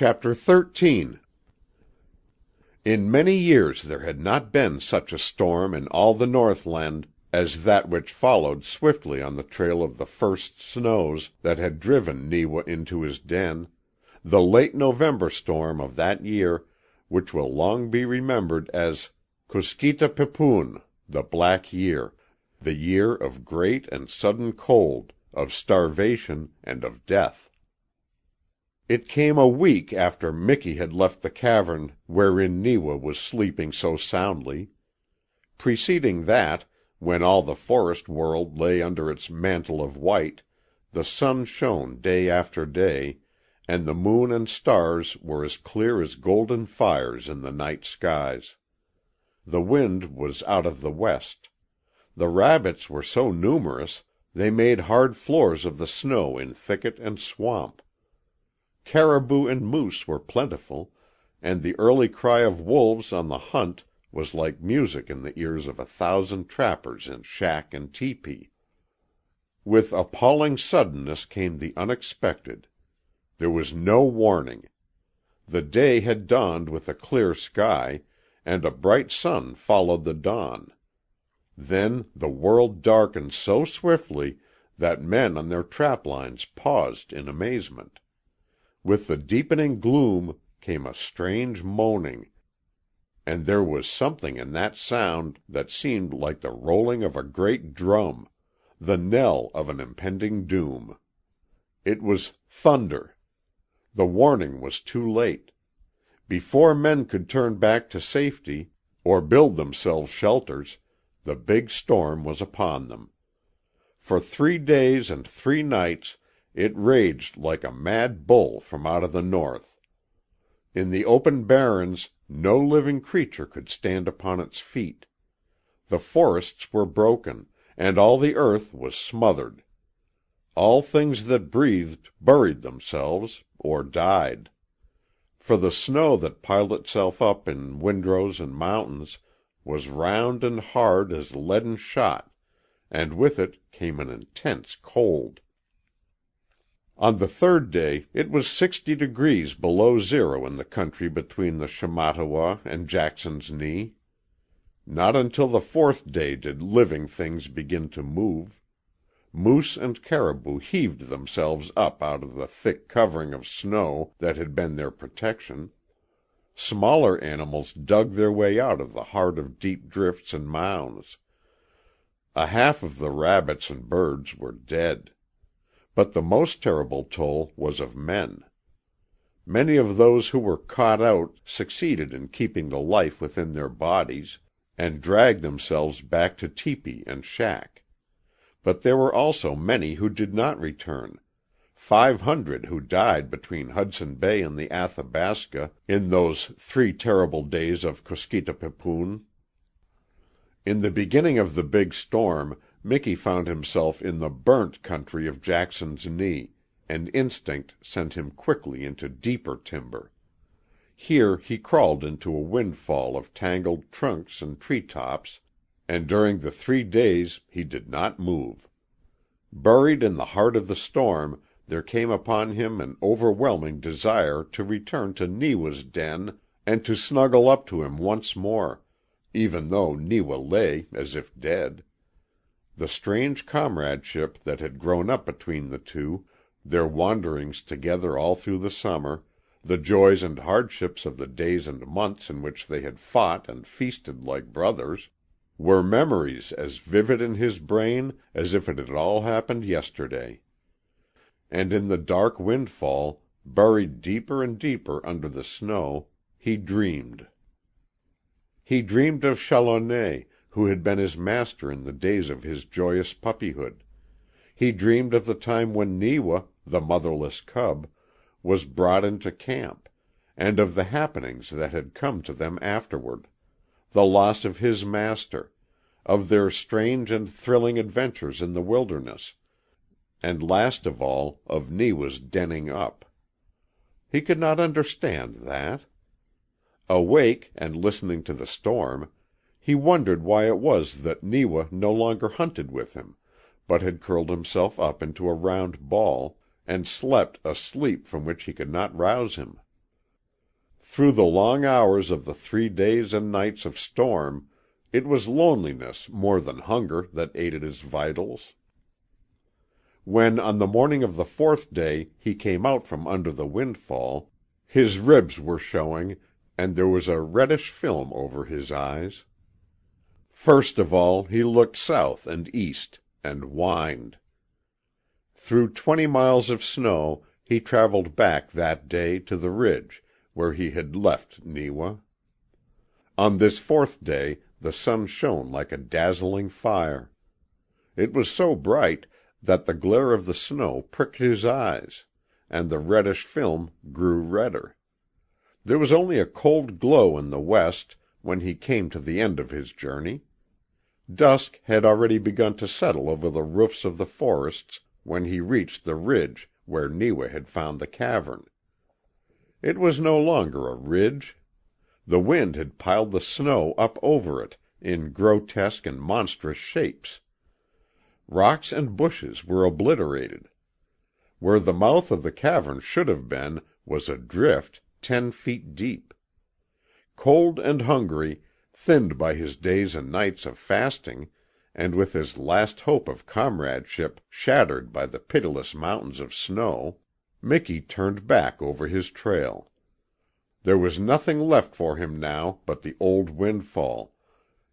Chapter 13. In many years there had not been such a storm in all the Northland as that which followed swiftly on the trail of the first snows that had driven Neewa into his den, the late November storm of that year which will long be remembered as Kuskita-Pipoon, the Black Year, the year of great and sudden cold, of starvation, and of death. It came a week after Miki had left the cavern wherein Neewa was sleeping so soundly. Preceding that, when all the forest world lay under its mantle of white, the sun shone day after day, and the moon and stars were as clear as golden fires in the night skies. The wind was out of the west. The rabbits were so numerous they made hard floors of the snow in thicket and swamp. Caribou and moose were plentiful, and the early cry of wolves on the hunt was like music in the ears of 1,000 trappers in shack and tepee. With appalling suddenness came the unexpected. There was no warning. The day had dawned with a clear sky, and a bright sun followed the dawn. Then the world darkened so swiftly that men on their traplines paused in amazement. With the deepening gloom came a strange moaning, and there was something in that sound that seemed like the rolling of a great drum, the knell of an impending doom. It was thunder. The warning was too late. Before men could turn back to safety, or build themselves shelters, the big storm was upon them. For 3 days and 3 nights it raged like a mad bull from out of the north. In the open barrens no living creature could stand upon its feet. The forests were broken, and all the earth was smothered. All things that breathed buried themselves, or died. For the snow that piled itself up in windrows and mountains was round and hard as leaden shot, and with it came an intense cold. On the 3rd day it was 60 degrees below zero in the country between the Shamattawa and Jackson's Knee. Not until the 4th day did living things begin to move. Moose and caribou heaved themselves up out of the thick covering of snow that had been their protection. Smaller animals dug their way out of the heart of deep drifts and mounds. A half of the rabbits and birds were dead. But the most terrible toll was of men. Many of those who were caught out succeeded in keeping the life within their bodies, and dragged themselves back to tepee and shack. But there were also many who did not return, 500 who died between Hudson Bay and the Athabasca in those 3 terrible days of Kuskita-Pipoon. In the beginning of the big storm, Miki found himself in the burnt country of Jackson's Knee, and instinct sent him quickly into deeper timber. Here he crawled into a windfall of tangled trunks and tree tops, and during the 3 days he did not move. Buried in the heart of the storm, there came upon him an overwhelming desire to return to Neewa's den and to snuggle up to him once more, even though Neewa lay as if dead. The strange comradeship that had grown up between the two, their wanderings together all through the summer, the joys and hardships of the days and months in which they had fought and feasted like brothers, were memories as vivid in his brain as if it had all happened yesterday. And in the dark windfall, buried deeper and deeper under the snow, he dreamed. He dreamed of Challoner, who had been his master in the days of his joyous puppyhood. He dreamed of the time when Neewa, the motherless cub, was brought into camp, and of the happenings that had come to them afterward, the loss of his master, of their strange and thrilling adventures in the wilderness, and last of all of Neewa's denning up. He could not understand that. Awake, and listening to the storm, he wondered why it was that Neewa no longer hunted with him, but had curled himself up into a round ball, and slept a sleep from which he could not rouse him. Through the long hours of the 3 days and nights of storm, it was loneliness more than hunger that ate at his vitals. When on the morning of the 4th day he came out from under the windfall, his ribs were showing, and there was a reddish film over his eyes. First of all he looked south and east, and whined. Through 20 miles of snow he traveled back that day to the ridge where he had left Neewa. On this 4th day the sun shone like a dazzling fire. It was so bright that the glare of the snow pricked his eyes, and the reddish film grew redder. There was only a cold glow in the west when he came to the end of his journey. Dusk had already begun to settle over the roofs of the forests when he reached the ridge where Neewa had found the cavern. It was no longer a ridge. The wind had piled the snow up over it in grotesque and monstrous shapes. Rocks and bushes were obliterated. Where the mouth of the cavern should have been was a drift 10 feet deep. Cold and hungry, thinned by his days and nights of fasting, and with his last hope of comradeship shattered by the pitiless mountains of snow, Miki turned back over his trail. There was nothing left for him now but the old windfall,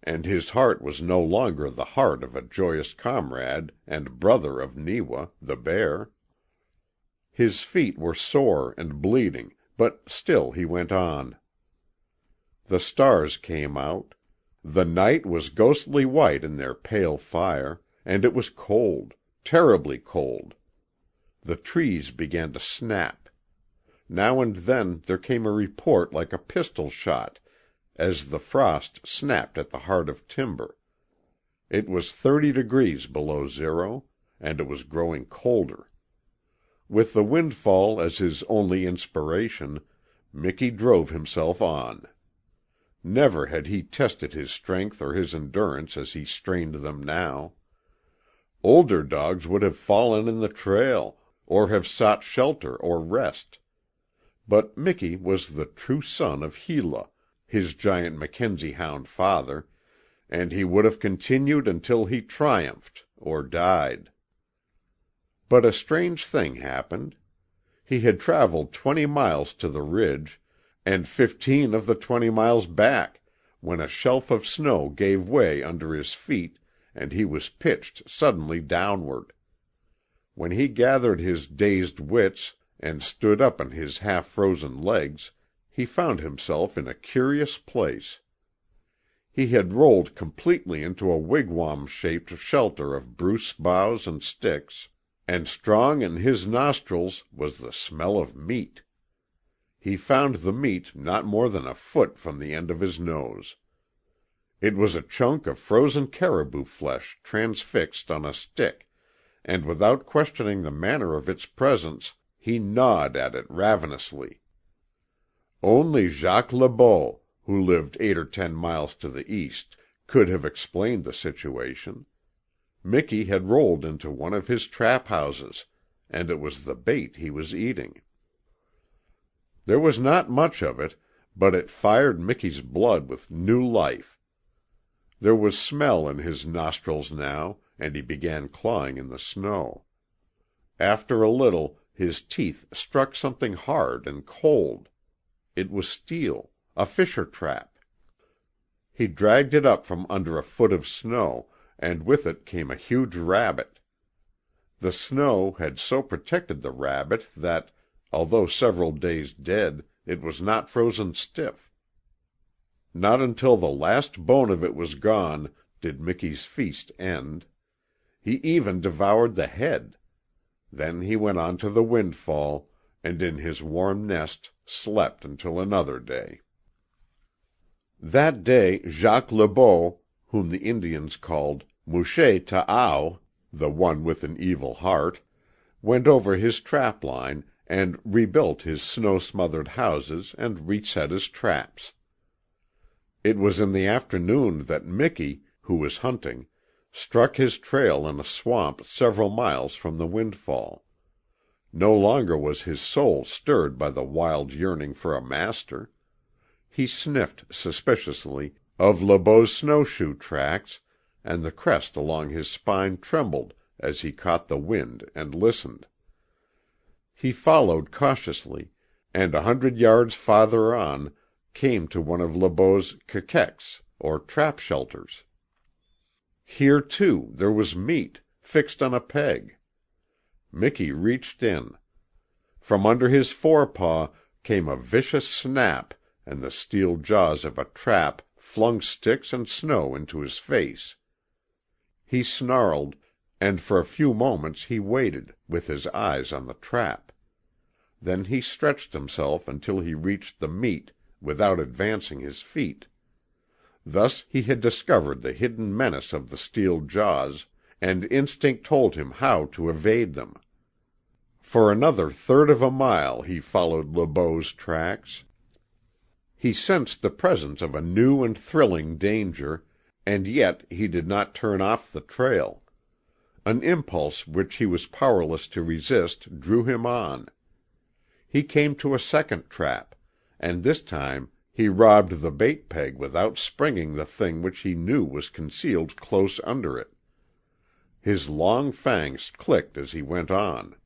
and his heart was no longer the heart of a joyous comrade and brother of Neewa, the bear. His feet were sore and bleeding, but still he went on. The stars came out. The night was ghostly white in their pale fire, and it was cold, terribly cold. The trees began to snap. Now and then there came a report like a pistol shot as the frost snapped at the heart of timber. It was 30 degrees below zero, and it was growing colder. With the windfall as his only inspiration, Miki drove himself on. Never had he tested his strength or his endurance as he strained them now. Older dogs would have fallen in the trail, or have sought shelter or rest. But Miki was the true son of Hela, his giant Mackenzie hound father, and he would have continued until he triumphed or died. But a strange thing happened. He had traveled 20 miles to the ridge, and 15 of the 20 miles back, when a shelf of snow gave way under his feet and he was pitched suddenly downward. When he gathered his dazed wits and stood up on his half-frozen legs, he found himself in a curious place. He had rolled completely into a wigwam-shaped shelter of spruce boughs and sticks, and strong in his nostrils was the smell of meat. He found the meat not more than a foot from the end of his nose. It was a chunk of frozen caribou flesh transfixed on a stick, and without questioning the manner of its presence, he gnawed at it ravenously. Only Jacques Le Beau, who lived 8 or 10 miles to the east, could have explained the situation. Miki had rolled into one of his trap houses, and it was the bait he was eating. There was not much of it, but it fired Miki's blood with new life. There was smell in his nostrils now, and he began clawing in the snow. After a little his teeth struck something hard and cold. It was steel, a fisher trap. He dragged it up from under a foot of snow, and with it came a huge rabbit. The snow had so protected the rabbit that, although several days dead, it was not frozen stiff. Not until the last bone of it was gone did Miki's feast end. He even devoured the head. Then he went on to the windfall, and in his warm nest slept until another day. That day Jacques Le Beau, whom the Indians called Muche Taao, the one with an evil heart, went over his trap line and rebuilt his snow-smothered houses and reset his traps. It was in the afternoon that Miki, who was hunting, struck his trail in a swamp several miles from the windfall. No longer was his soul stirred by the wild yearning for a master. He sniffed suspiciously of Le Beau's snowshoe tracks, and the crest along his spine trembled as he caught the wind and listened. He followed cautiously, and 100 yards farther on came to one of Le Beau's KEKEKs, or trap shelters. Here, too, there was meat, fixed on a peg. Miki reached in. From under his forepaw came a vicious snap, and the steel jaws of a trap flung sticks and snow into his face. He snarled, and for a few moments he waited, with his eyes on the trap. Then he stretched himself until he reached the meat without advancing his feet. Thus he had discovered the hidden menace of the steel jaws, and instinct told him how to evade them. For another third of a mile he followed Le Beau's tracks. He sensed the presence of a new and thrilling danger, and yet he did not turn off the trail. An impulse which he was powerless to resist drew him on. He came to a second trap, and this time he robbed the bait peg without springing the thing which he knew was concealed close under it. His long fangs clicked as he went on.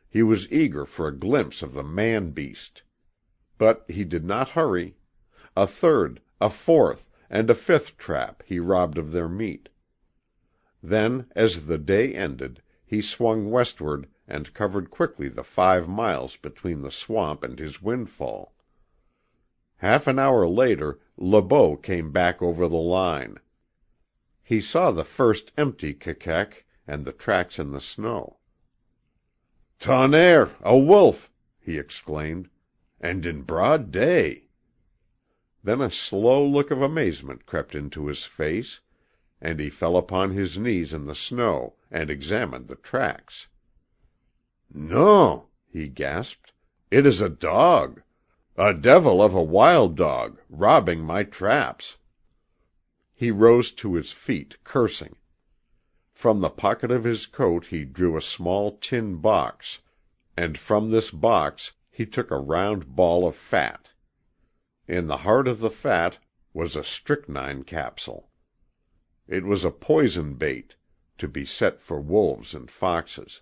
He was eager for a glimpse of the man-beast. But he did not hurry. A third, a fourth, and a fifth trap he robbed of their meat. Then, as the day ended, he swung westward and covered quickly the 5 miles between the swamp and his windfall. Half an hour later Le Beau came back over the line. He saw the first empty KEKEK and the tracks in the snow. "Tonnerre! A wolf!" he exclaimed. "And in broad day!" Then a slow look of amazement crept into his face, and he fell upon his knees in the snow and examined the tracks. "Non!" he gasped. "It is a dog! A devil of a wild dog, robbing my traps!" He rose to his feet, cursing. From the pocket of his coat he drew a small tin box, and from this box he took a round ball of fat. In the heart of the fat was a strychnine capsule. It was a poison bait, to be set for wolves and foxes.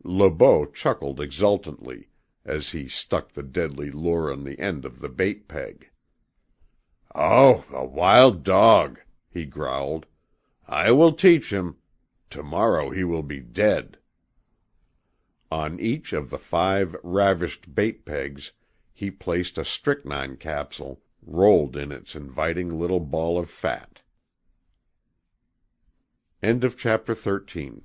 Le Beau chuckled exultantly as he stuck the deadly lure on the end of the bait peg. "Oh, a wild dog!" he growled. "I will teach him. To-morrow he will be dead." On each of the 5 ravished bait pegs he placed a strychnine capsule rolled in its inviting little ball of fat. Chapter 14